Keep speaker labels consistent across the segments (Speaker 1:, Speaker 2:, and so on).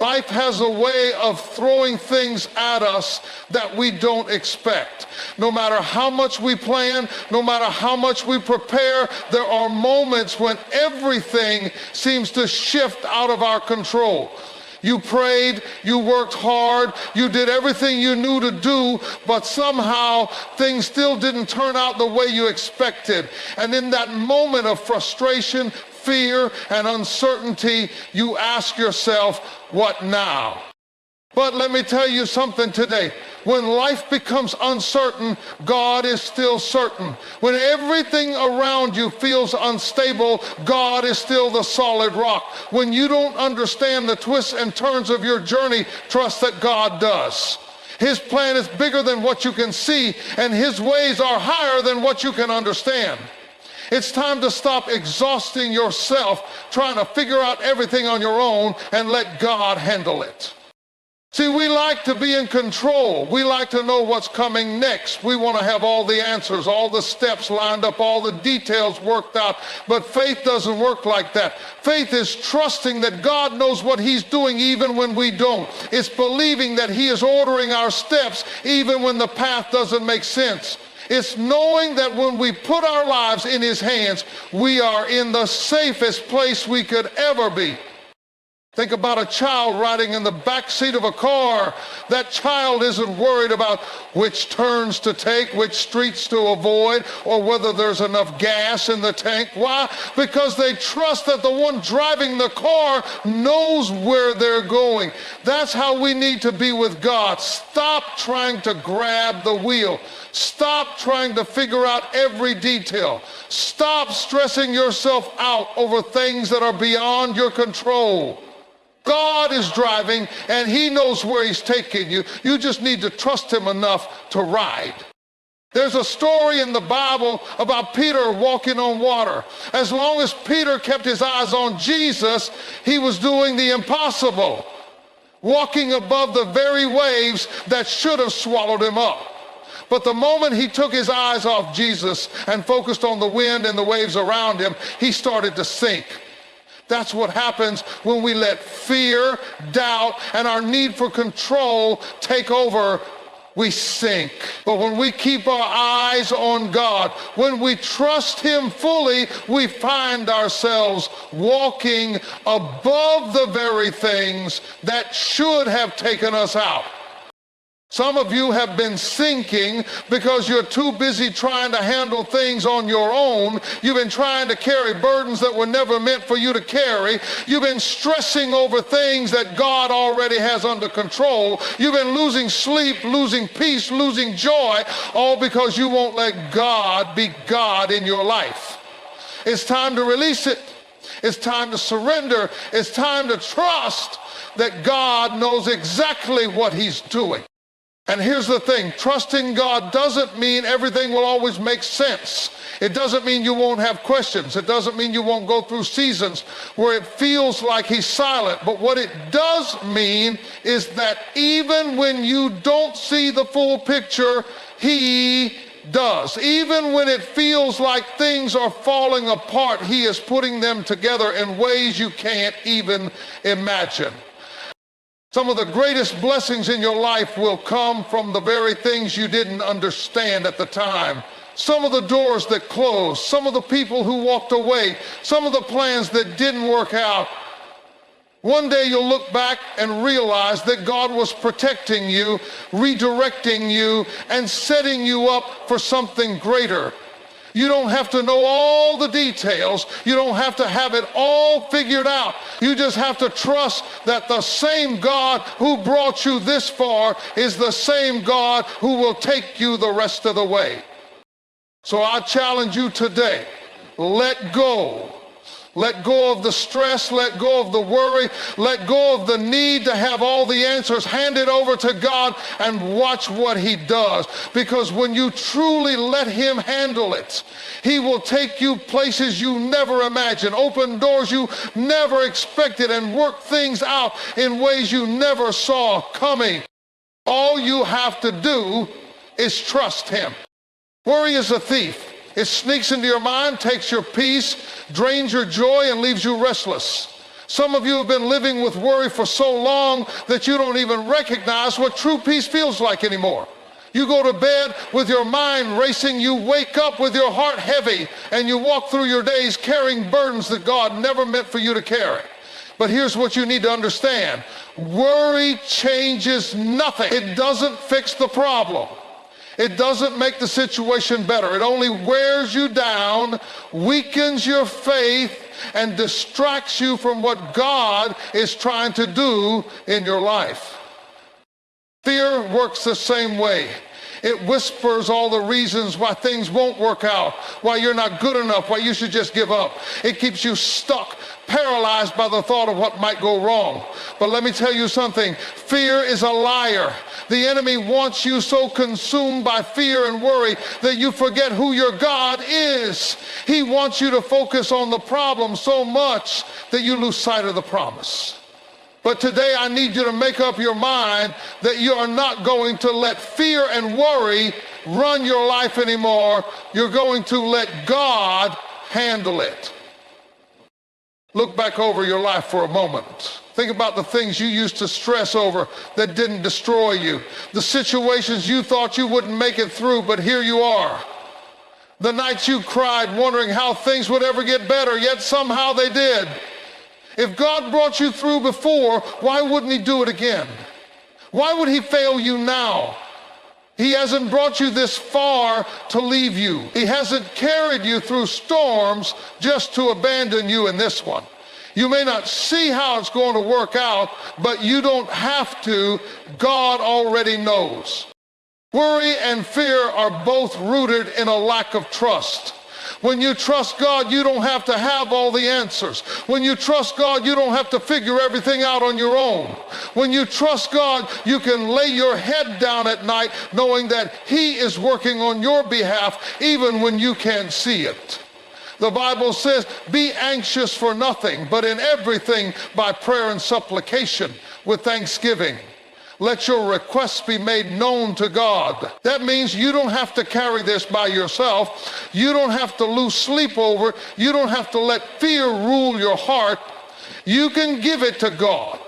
Speaker 1: Life has a way of throwing things at us that we don't expect. No matter how much we plan, no matter how much we prepare, there are moments when everything seems to shift out of our control. You prayed, you worked hard, you did everything you knew to do, but somehow things still didn't turn out the way you expected. And in that moment of frustration, fear, and uncertainty, you ask yourself, what now? But let me tell you something today. When life becomes uncertain, God is still certain. When everything around you feels unstable, God is still the solid rock. When you don't understand the twists and turns of your journey, trust that God does. His plan is bigger than what you can see, and his ways are higher than what you can understand. It's time to stop exhausting yourself trying to figure out everything on your own and let God handle it. See, we like to be in control. We like to know what's coming next. We want to have all the answers, all the steps lined up, all the details worked out. But faith doesn't work like that. Faith is trusting that God knows what he's doing even when we don't. It's believing that he is ordering our steps even when the path doesn't make sense. It's knowing that when we put our lives in his hands, we are in the safest place we could ever be. Think about a child riding in the back seat of a car. That child isn't worried about which turns to take, which streets to avoid, or whether there's enough gas in the tank. Why? Because they trust that the one driving the car knows where they're going. That's how we need to be with God. Stop trying to grab the wheel. Stop trying to figure out every detail. Stop stressing yourself out over things that are beyond your control. God is driving, and he knows where he's taking you. You just need to trust him enough to ride. There's a story in the Bible about Peter walking on water. As long as Peter kept his eyes on Jesus, he was doing the impossible, walking above the very waves that should have swallowed him up. But the moment he took his eyes off Jesus and focused on the wind and the waves around him, he started to sink. That's what happens when we let fear, doubt, and our need for control take over. We sink. But when we keep our eyes on God, when we trust him fully, we find ourselves walking above the very things that should have taken us out. Some of you have been sinking because you're too busy trying to handle things on your own. You've been trying to carry burdens that were never meant for you to carry. You've been stressing over things that God already has under control. You've been losing sleep, losing peace, losing joy, all because you won't let God be God in your life. It's time to release it. It's time to surrender. It's time to trust that God knows exactly what he's doing. And here's the thing, trusting God doesn't mean everything will always make sense. It doesn't mean you won't have questions. It doesn't mean you won't go through seasons where it feels like he's silent. But what it does mean is that even when you don't see the full picture, he does. Even when it feels like things are falling apart, he is putting them together in ways you can't even imagine. Some of the greatest blessings in your life will come from the very things you didn't understand at the time. Some of the doors that closed, some of the people who walked away, some of the plans that didn't work out. One day you'll look back and realize that God was protecting you, redirecting you, and setting you up for something greater. You don't have to know all the details. You don't have to have it all figured out. You just have to trust that the same God who brought you this far is the same God who will take you the rest of the way. So I challenge you today, let go. Let go of the stress, let go of the worry, let go of the need to have all the answers. Hand it over to God and watch what he does. Because when you truly let him handle it, he will take you places you never imagined, open doors you never expected, and work things out in ways you never saw coming. All you have to do is trust him. Worry is a thief. It sneaks into your mind, takes your peace, drains your joy, and leaves you restless. Some of you have been living with worry for so long that you don't even recognize what true peace feels like anymore. You go to bed with your mind racing, you wake up with your heart heavy, and you walk through your days carrying burdens that God never meant for you to carry. But here's what you need to understand. Worry changes nothing. It doesn't fix the problem. It doesn't make the situation better. It only wears you down, weakens your faith, and distracts you from what God is trying to do in your life. Fear works the same way. It whispers all the reasons why things won't work out, why you're not good enough, why you should just give up. It keeps you stuck, paralyzed by the thought of what might go wrong. But let me tell you something. Fear is a liar. The enemy wants you so consumed by fear and worry that you forget who your God is. He wants you to focus on the problem so much that you lose sight of the promise. But today I need you to make up your mind that you are not going to let fear and worry run your life anymore. You're going to let God handle it. Look back over your life for a moment. Think about the things you used to stress over that didn't destroy you. The situations you thought you wouldn't make it through, but here you are. The nights you cried wondering how things would ever get better, yet somehow they did. If God brought you through before, why wouldn't he do it again? Why would he fail you now? He hasn't brought you this far to leave you. He hasn't carried you through storms just to abandon you in this one. You may not see how it's going to work out, but you don't have to. God already knows. Worry and fear are both rooted in a lack of trust. When you trust God, you don't have to have all the answers. When you trust God, you don't have to figure everything out on your own. When you trust God, you can lay your head down at night knowing that he is working on your behalf even when you can't see it. The Bible says, be anxious for nothing, but in everything by prayer and supplication with thanksgiving. Let your requests be made known to God. That means you don't have to carry this by yourself. You don't have to lose sleep over it. You don't have to let fear rule your heart. You can give it to God.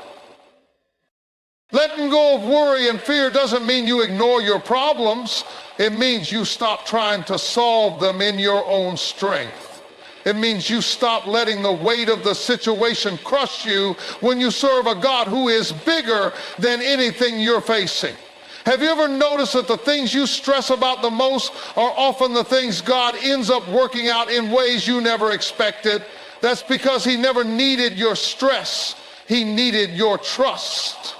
Speaker 1: Letting go of worry and fear doesn't mean you ignore your problems. It means you stop trying to solve them in your own strength. It means you stop letting the weight of the situation crush you when you serve a God who is bigger than anything you're facing. Have you ever noticed that the things you stress about the most are often the things God ends up working out in ways you never expected? That's because he never needed your stress. He needed your trust.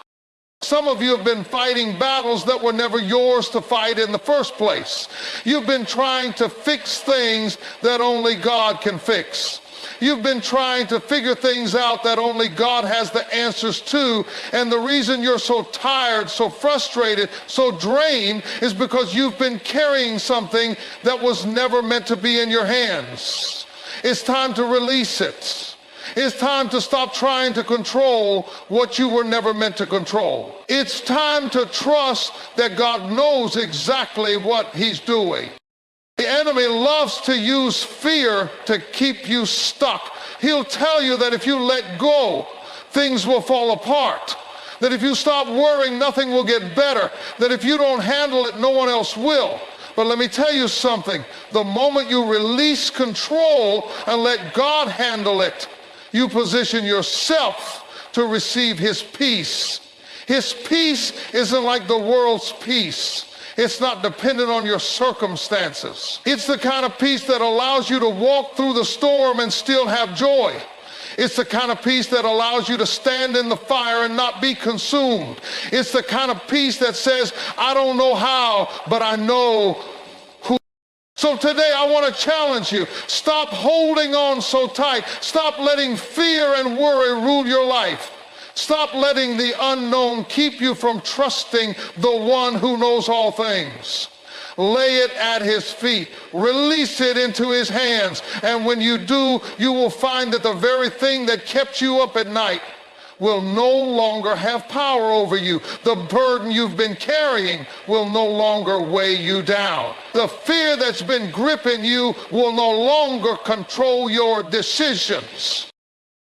Speaker 1: Some of you have been fighting battles that were never yours to fight in the first place. You've been trying to fix things that only God can fix. You've been trying to figure things out that only God has the answers to. And the reason you're so tired, so frustrated, so drained is because you've been carrying something that was never meant to be in your hands. It's time to release it. It's time to stop trying to control what you were never meant to control. It's time to trust that God knows exactly what he's doing. The enemy loves to use fear to keep you stuck. He'll tell you that if you let go, things will fall apart. That if you stop worrying, nothing will get better. That if you don't handle it, no one else will. But let me tell you something. The moment you release control and let God handle it, you position yourself to receive his peace. His peace isn't like the world's peace. It's not dependent on your circumstances. It's the kind of peace that allows you to walk through the storm and still have joy. It's the kind of peace that allows you to stand in the fire and not be consumed. It's the kind of peace that says, I don't know how, but I know. So today I want to challenge you. Stop holding on so tight. Stop letting fear and worry rule your life. Stop letting the unknown keep you from trusting the one who knows all things. Lay it at his feet. Release it into his hands. And when you do, you will find that the very thing that kept you up at night will no longer have power over you. The burden you've been carrying will no longer weigh you down. The fear that's been gripping you will no longer control your decisions.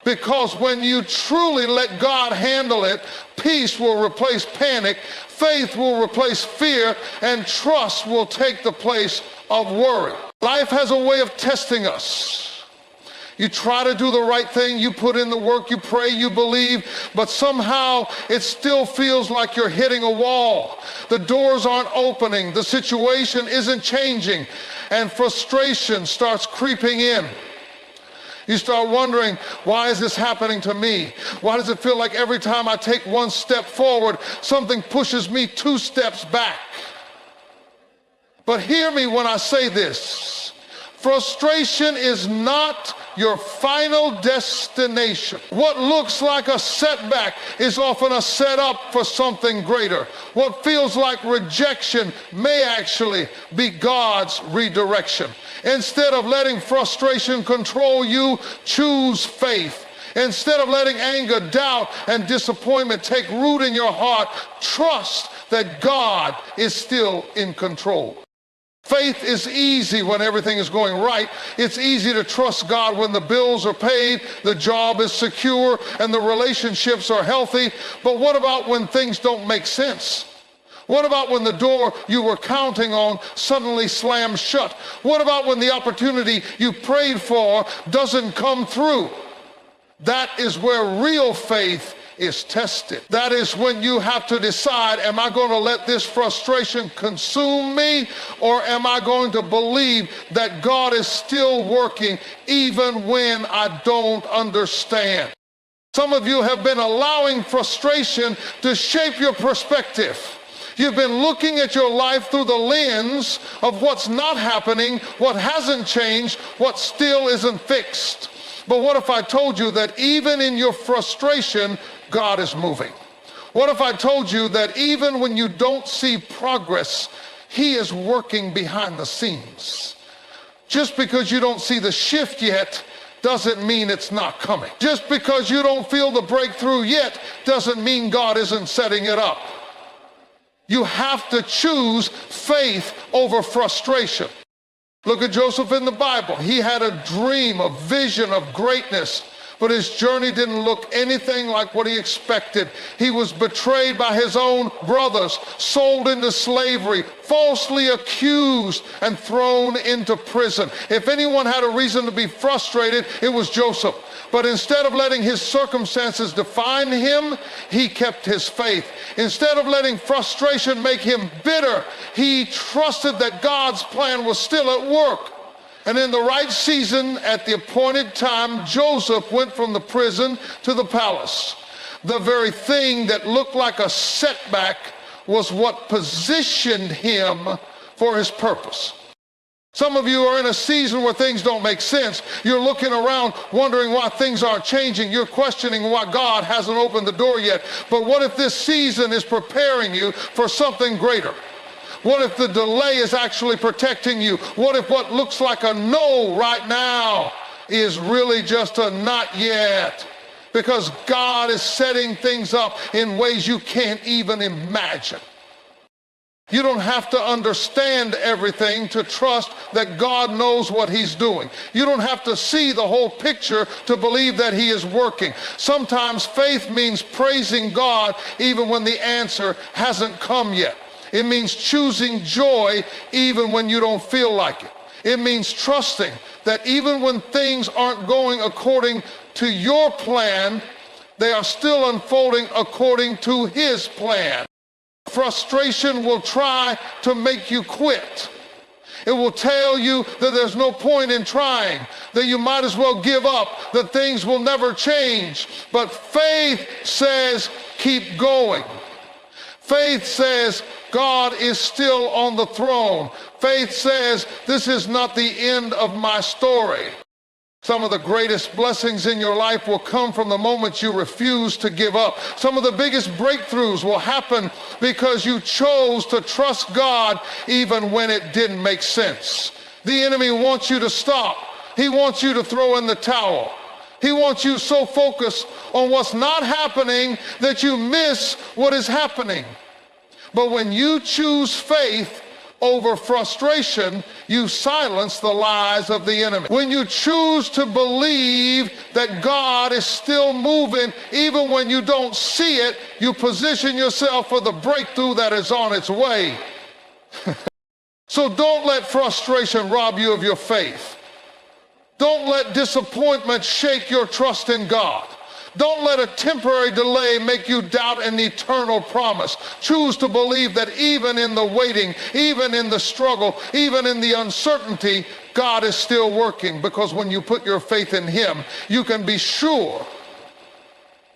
Speaker 1: Because when you truly let God handle it, peace will replace panic, faith will replace fear, and trust will take the place of worry. Life has a way of testing us. You try to do the right thing, you put in the work, you pray, you believe, but somehow it still feels like you're hitting a wall. The doors aren't opening, the situation isn't changing, and frustration starts creeping in. You start wondering, why is this happening to me? Why does it feel like every time I take one step forward, something pushes me 2 steps back? But hear me when I say this. Frustration is not your final destination. What looks like a setback is often a setup for something greater. What feels like rejection may actually be God's redirection. Instead of letting frustration control you, choose faith. Instead of letting anger, doubt, and disappointment take root in your heart, trust that God is still in control. Faith is easy when everything is going right. It's easy to trust God when the bills are paid, the job is secure, and the relationships are healthy. But what about when things don't make sense? What about when the door you were counting on suddenly slams shut? What about when the opportunity you prayed for doesn't come through? That is where real faith is tested. That is when you have to decide, am I going to let this frustration consume me, or am I going to believe that God is still working even when I don't understand? Some of you have been allowing frustration to shape your perspective. You've been looking at your life through the lens of what's not happening, what hasn't changed, what still isn't fixed. But what if I told you that even in your frustration, God is moving? What if I told you that even when you don't see progress, He is working behind the scenes? Just because you don't see the shift yet doesn't mean it's not coming. Just because you don't feel the breakthrough yet doesn't mean God isn't setting it up. You have to choose faith over frustration. Look at Joseph in the Bible. He had a dream, a vision of greatness, but his journey didn't look anything like what he expected. He was betrayed by his own brothers, sold into slavery, falsely accused, and thrown into prison. If anyone had a reason to be frustrated, it was Joseph. But instead of letting his circumstances define him, he kept his faith. Instead of letting frustration make him bitter, he trusted that God's plan was still at work. And in the right season, at the appointed time, Joseph went from the prison to the palace. The very thing that looked like a setback was what positioned him for his purpose. Some of you are in a season where things don't make sense. You're looking around wondering why things aren't changing. You're questioning why God hasn't opened the door yet. But what if this season is preparing you for something greater? What if the delay is actually protecting you? What if what looks like a no right now is really just a not yet? Because God is setting things up in ways you can't even imagine. You don't have to understand everything to trust that God knows what He's doing. You don't have to see the whole picture to believe that He is working. Sometimes faith means praising God even when the answer hasn't come yet. It means choosing joy even when you don't feel like it. It means trusting that even when things aren't going according to your plan, they are still unfolding according to His plan. Frustration will try to make you quit. It will tell you that there's no point in trying, that you might as well give up, that things will never change. But faith says, keep going. Faith says, God is still on the throne. Faith says, this is not the end of my story. Some of the greatest blessings in your life will come from the moment you refuse to give up. Some of the biggest breakthroughs will happen because you chose to trust God even when it didn't make sense. The enemy wants you to stop. He wants you to throw in the towel. He wants you so focused on what's not happening that you miss what is happening. But when you choose faith, over frustration, you silence the lies of the enemy. When you choose to believe that God is still moving, even when you don't see it, you position yourself for the breakthrough that is on its way. So don't let frustration rob you of your faith. Don't let disappointment shake your trust in God. Don't let a temporary delay make you doubt an eternal promise. Choose to believe that even in the waiting, even in the struggle, even in the uncertainty, God is still working, because when you put your faith in Him, you can be sure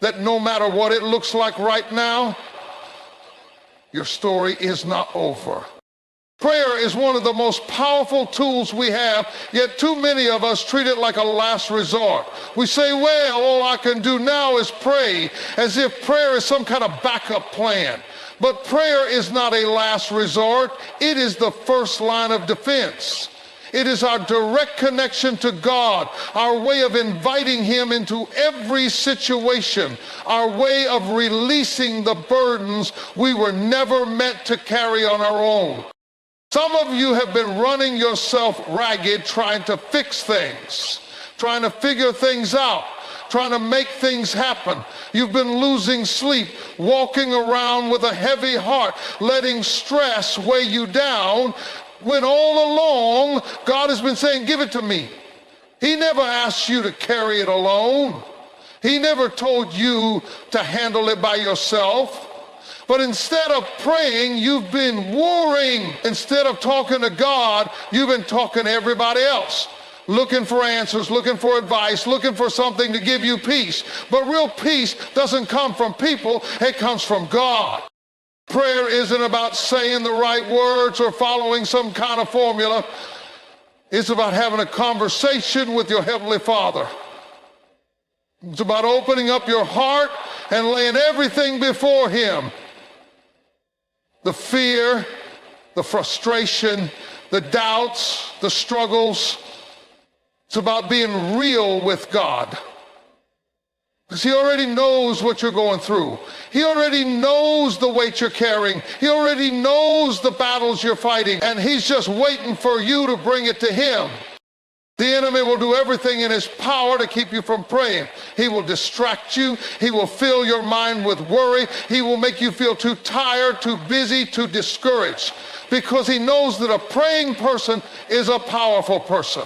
Speaker 1: that no matter what it looks like right now, your story is not over. Prayer is one of the most powerful tools we have, yet too many of us treat it like a last resort. We say, well, all I can do now is pray, as if prayer is some kind of backup plan. But prayer is not a last resort. It is the first line of defense. It is our direct connection to God, our way of inviting Him into every situation, our way of releasing the burdens we were never meant to carry on our own. Some of you have been running yourself ragged trying to fix things, trying to figure things out, trying to make things happen. You've been losing sleep, walking around with a heavy heart, letting stress weigh you down, when all along God has been saying, give it to me. He never asked you to carry it alone. He never told you to handle it by yourself. But instead of praying, you've been worrying. Instead of talking to God, you've been talking to everybody else, looking for answers, looking for advice, looking for something to give you peace. But real peace doesn't come from people, it comes from God. Prayer isn't about saying the right words or following some kind of formula. It's about having a conversation with your Heavenly Father. It's about opening up your heart and laying everything before Him. The fear, the frustration, the doubts, the struggles. It's about being real with God. Because He already knows what you're going through. He already knows the weight you're carrying. He already knows the battles you're fighting. And He's just waiting for you to bring it to Him. The enemy will do everything in his power to keep you from praying. He will distract you. He will fill your mind with worry. He will make you feel too tired, too busy, too discouraged, because he knows that a praying person is a powerful person.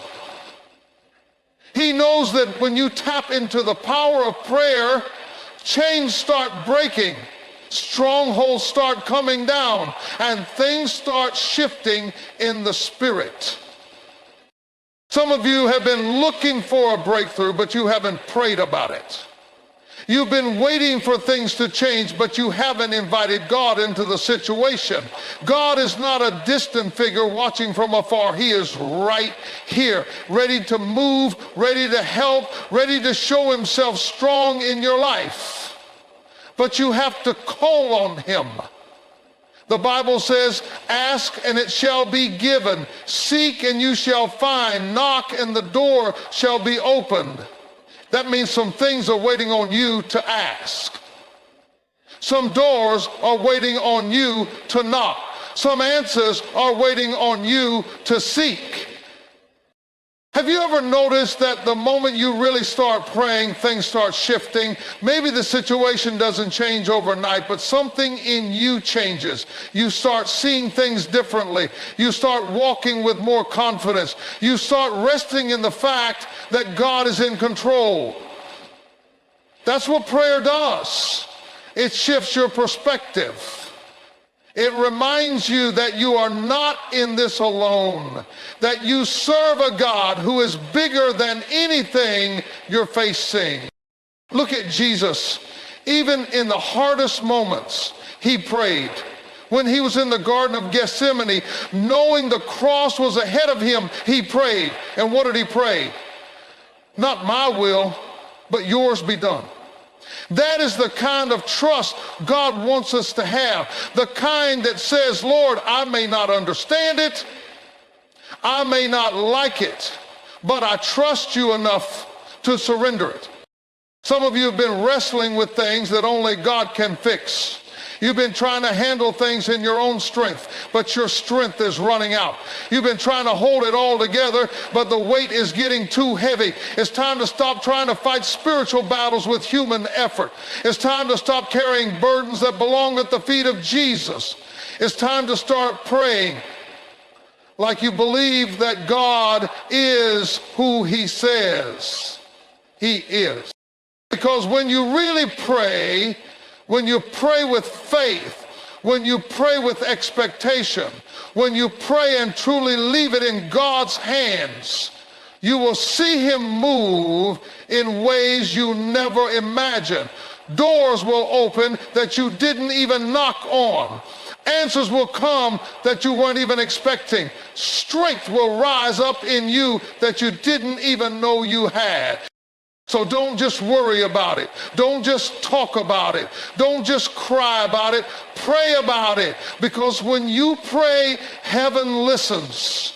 Speaker 1: He knows that when you tap into the power of prayer, chains start breaking, strongholds start coming down, and things start shifting in the spirit. Some of you have been looking for a breakthrough, but you haven't prayed about it. You've been waiting for things to change, but you haven't invited God into the situation. God is not a distant figure watching from afar. He is right here, ready to move, ready to help, ready to show Himself strong in your life. But you have to call on Him. The Bible says, ask and it shall be given. Seek and you shall find. Knock and the door shall be opened. That means some things are waiting on you to ask. Some doors are waiting on you to knock. Some answers are waiting on you to seek. Have you ever noticed that the moment you really start praying, things start shifting? Maybe the situation doesn't change overnight, but something in you changes. You start seeing things differently. You start walking with more confidence. You start resting in the fact that God is in control. That's what prayer does. It shifts your perspective. It reminds you that you are not in this alone, that you serve a God who is bigger than anything you're facing. Look at Jesus. Even in the hardest moments, He prayed. When He was in the Garden of Gethsemane, knowing the cross was ahead of Him, He prayed. And what did He pray? Not my will, but yours be done. That is the kind of trust God wants us to have. The kind that says, Lord, I may not understand it. I may not like it, but I trust you enough to surrender it. Some of you have been wrestling with things that only God can fix. You've been trying to handle things in your own strength, but your strength is running out. You've been trying to hold it all together, but the weight is getting too heavy. It's time to stop trying to fight spiritual battles with human effort. It's time to stop carrying burdens that belong at the feet of Jesus. It's time to start praying like you believe that God is who he says he is. Because when you really pray, when you pray with faith, when you pray with expectation, when you pray and truly leave it in God's hands, you will see him move in ways you never imagined. Doors will open that you didn't even knock on. Answers will come that you weren't even expecting. Strength will rise up in you that you didn't even know you had. So don't just worry about it. Don't just talk about it. Don't just cry about it. Pray about it. Because when you pray, heaven listens.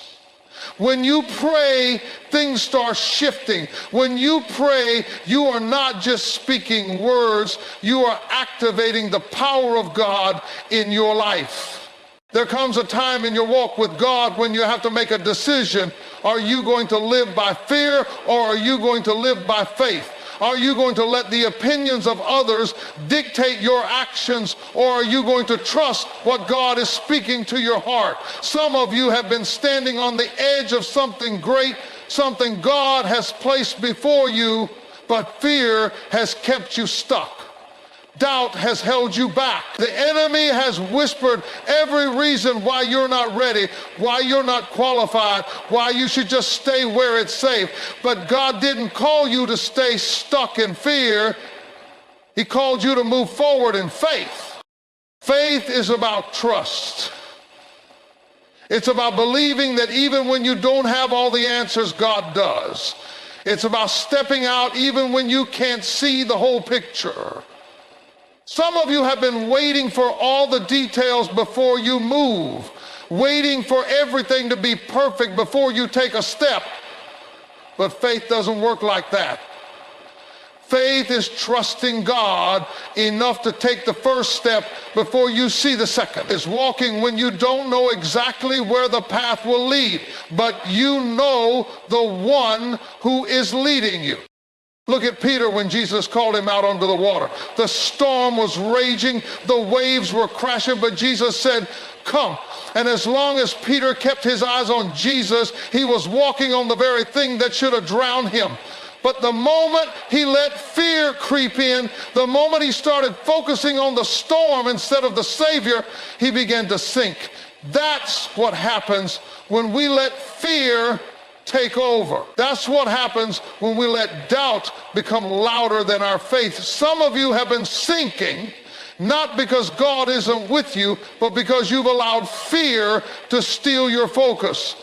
Speaker 1: When you pray, things start shifting. When you pray, you are not just speaking words, you are activating the power of God in your life. There comes a time in your walk with God when you have to make a decision. Are you going to live by fear, or are you going to live by faith? Are you going to let the opinions of others dictate your actions, or are you going to trust what God is speaking to your heart? Some of you have been standing on the edge of something great, something God has placed before you, but fear has kept you stuck. Doubt has held you back. The enemy has whispered every reason why you're not ready, why you're not qualified, why you should just stay where it's safe. But God didn't call you to stay stuck in fear. He called you to move forward in faith. Faith is about trust. It's about believing that even when you don't have all the answers, God does. It's about stepping out even when you can't see the whole picture. Some of you have been waiting for all the details before you move, waiting for everything to be perfect before you take a step. But faith doesn't work like that. Faith is trusting God enough to take the first step before you see the second. It's walking when you don't know exactly where the path will lead, but you know the one who is leading you. Look at Peter when Jesus called him out onto the water. The storm was raging, the waves were crashing, but Jesus said, "Come." And as long as Peter kept his eyes on Jesus, he was walking on the very thing that should have drowned him. But the moment he let fear creep in, the moment he started focusing on the storm instead of the Savior, he began to sink. That's what happens when we let fear take over. That's what happens when we let doubt become louder than our faith. Some of you have been sinking, not because God isn't with you, but because you've allowed fear to steal your focus.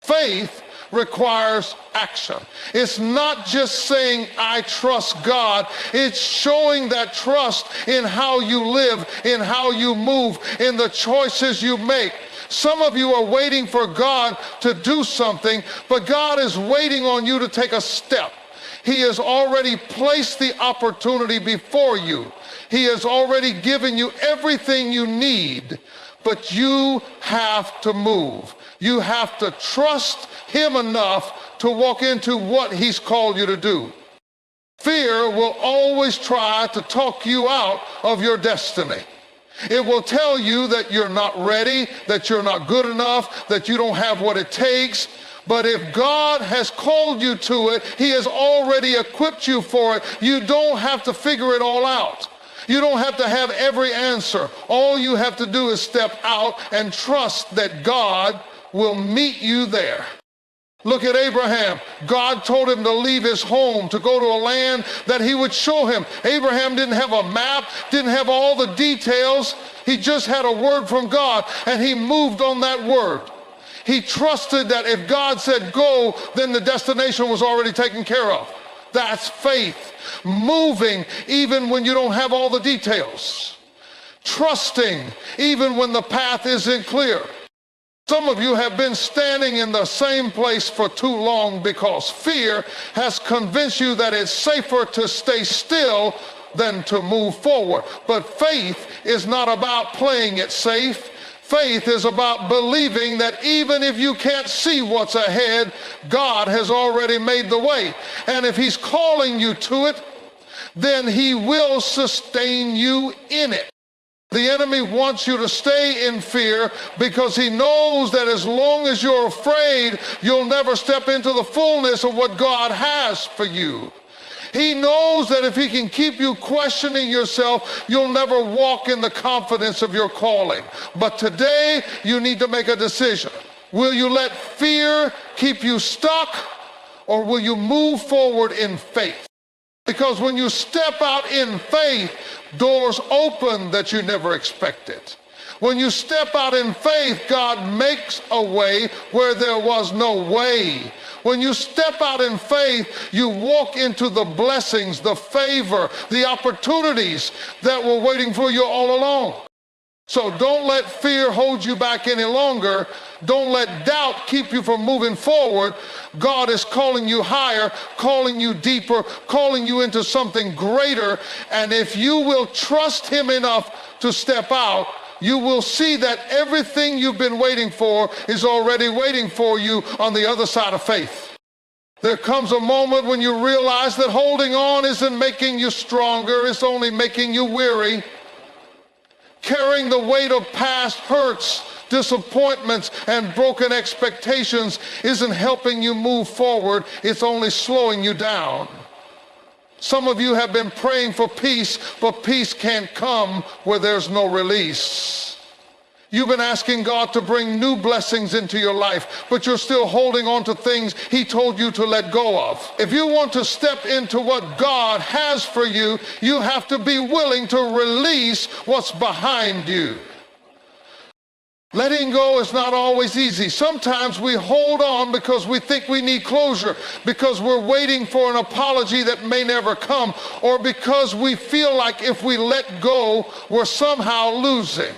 Speaker 1: Faith requires action. It's not just saying, "I trust God." It's showing that trust in how you live, in how you move, in the choices you make. Some of you are waiting for God to do something, but God is waiting on you to take a step. He has already placed the opportunity before you. He has already given you everything you need, but you have to move. You have to trust him enough to walk into what he's called you to do. Fear will always try to talk you out of your destiny. It will tell you that you're not ready, that you're not good enough, that you don't have what it takes. But if God has called you to it, he has already equipped you for it. You don't have to figure it all out. You don't have to have every answer. All you have to do is step out and trust that God will meet you there. Look at Abraham. God told him to leave his home, to go to a land that he would show him. Abraham didn't have a map, didn't have all the details. He just had a word from God, and he moved on that word. He trusted that if God said go, then the destination was already taken care of. That's faith. Moving even when you don't have all the details. Trusting even when the path isn't clear. Some of you have been standing in the same place for too long because fear has convinced you that it's safer to stay still than to move forward. But faith is not about playing it safe. Faith is about believing that even if you can't see what's ahead, God has already made the way. And if he's calling you to it, then he will sustain you in it. The enemy wants you to stay in fear because he knows that as long as you're afraid, you'll never step into the fullness of what God has for you. He knows that if he can keep you questioning yourself, you'll never walk in the confidence of your calling. But today, you need to make a decision. Will you let fear keep you stuck, or will you move forward in faith? Because when you step out in faith, doors open that you never expected. When you step out in faith, God makes a way where there was no way. When you step out in faith, you walk into the blessings, the favor, the opportunities that were waiting for you all along. So don't let fear hold you back any longer. Don't let doubt keep you from moving forward. God is calling you higher, calling you deeper, calling you into something greater. And if you will trust him enough to step out, you will see that everything you've been waiting for is already waiting for you on the other side of faith. There comes a moment when you realize that holding on isn't making you stronger, it's only making you weary. Carrying the weight of past hurts, disappointments, and broken expectations isn't helping you move forward, it's only slowing you down. Some of you have been praying for peace, but peace can't come where there's no release. You've been asking God to bring new blessings into your life, but you're still holding on to things he told you to let go of. If you want to step into what God has for you, you have to be willing to release what's behind you. Letting go is not always easy. Sometimes we hold on because we think we need closure, because we're waiting for an apology that may never come, or because we feel like if we let go, we're somehow losing.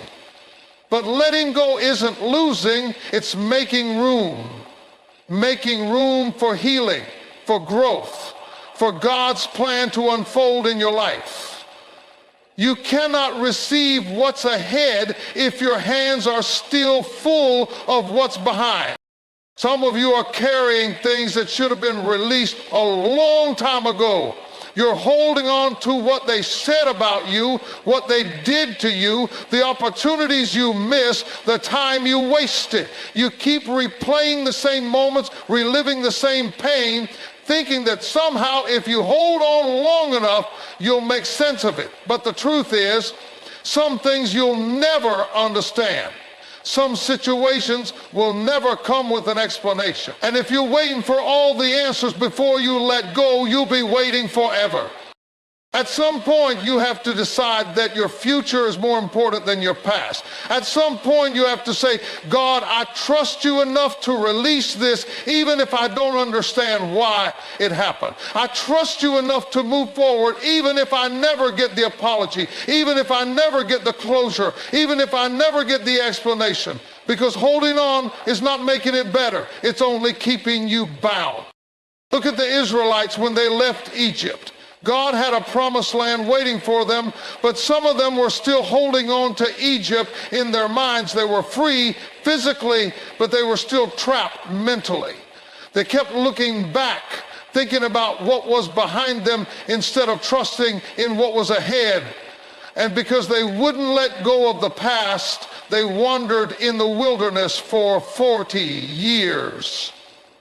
Speaker 1: But letting go isn't losing, it's making room for healing, for growth, for God's plan to unfold in your life. You cannot receive what's ahead if your hands are still full of what's behind. Some of you are carrying things that should have been released a long time ago. You're holding on to what they said about you, what they did to you, the opportunities you missed, the time you wasted. You keep replaying the same moments, reliving the same pain, thinking that somehow if you hold on long enough, you'll make sense of it. But the truth is, some things you'll never understand. Some situations will never come with an explanation. And if you're waiting for all the answers before you let go, you'll be waiting forever. At some point, you have to decide that your future is more important than your past. At some point, you have to say, God, I trust you enough to release this, even if I don't understand why it happened. I trust you enough to move forward, even if I never get the apology, even if I never get the closure, even if I never get the explanation. Because holding on is not making it better. It's only keeping you bound. Look at the Israelites when they left Egypt. God had a promised land waiting for them, but some of them were still holding on to Egypt in their minds. They were free physically, but they were still trapped mentally. They kept looking back, thinking about what was behind them instead of trusting in what was ahead. And because they wouldn't let go of the past, they wandered in the wilderness for 40 years.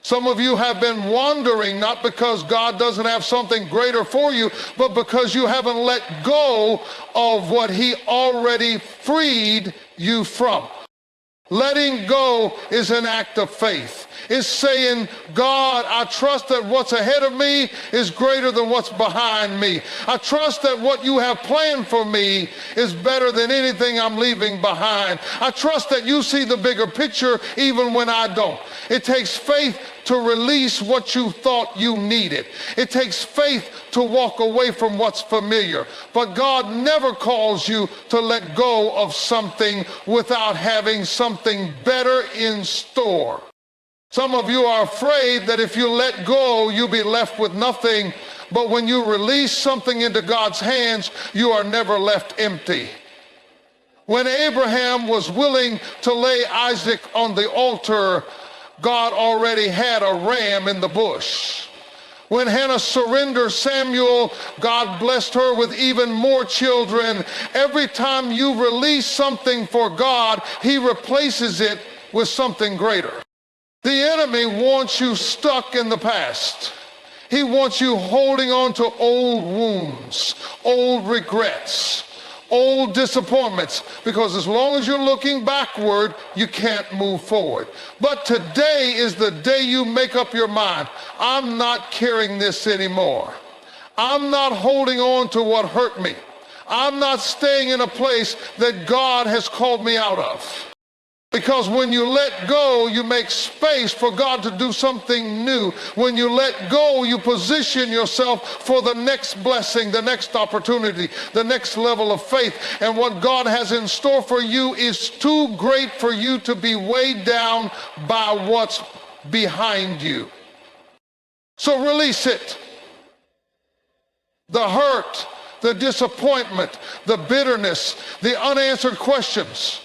Speaker 1: Some of you have been wandering not because God doesn't have something greater for you, but because you haven't let go of what he already freed you from. Letting go is an act of faith. It's saying, God, I trust that what's ahead of me is greater than what's behind me. I trust that what you have planned for me is better than anything I'm leaving behind. I trust that you see the bigger picture even when I don't. It takes faith to release what you thought you needed. It takes faith to walk away from what's familiar. But God never calls you to let go of something without having something better in store. Some of you are afraid that if you let go, you'll be left with nothing. But when you release something into God's hands, you are never left empty. When Abraham was willing to lay Isaac on the altar, God already had a ram in the bush. When Hannah surrendered Samuel, God blessed her with even more children. Every time you release something for God, He replaces it with something greater. The enemy wants you stuck in the past. He wants you holding on to old wounds, old regrets, old disappointments, because as long as you're looking backward, you can't move forward. But today is the day you make up your mind. I'm not carrying this anymore. I'm not holding on to what hurt me. I'm not staying in a place that God has called me out of. Because when you let go, you make space for God to do something new. When you let go, you position yourself for the next blessing, the next opportunity, the next level of faith. And what God has in store for you is too great for you to be weighed down by what's behind you. So release it. The hurt, the disappointment, the bitterness, the unanswered questions.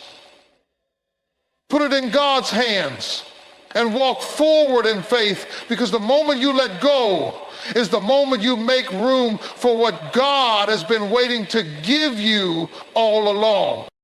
Speaker 1: Put it in God's hands and walk forward in faith, because the moment you let go is the moment you make room for what God has been waiting to give you all along.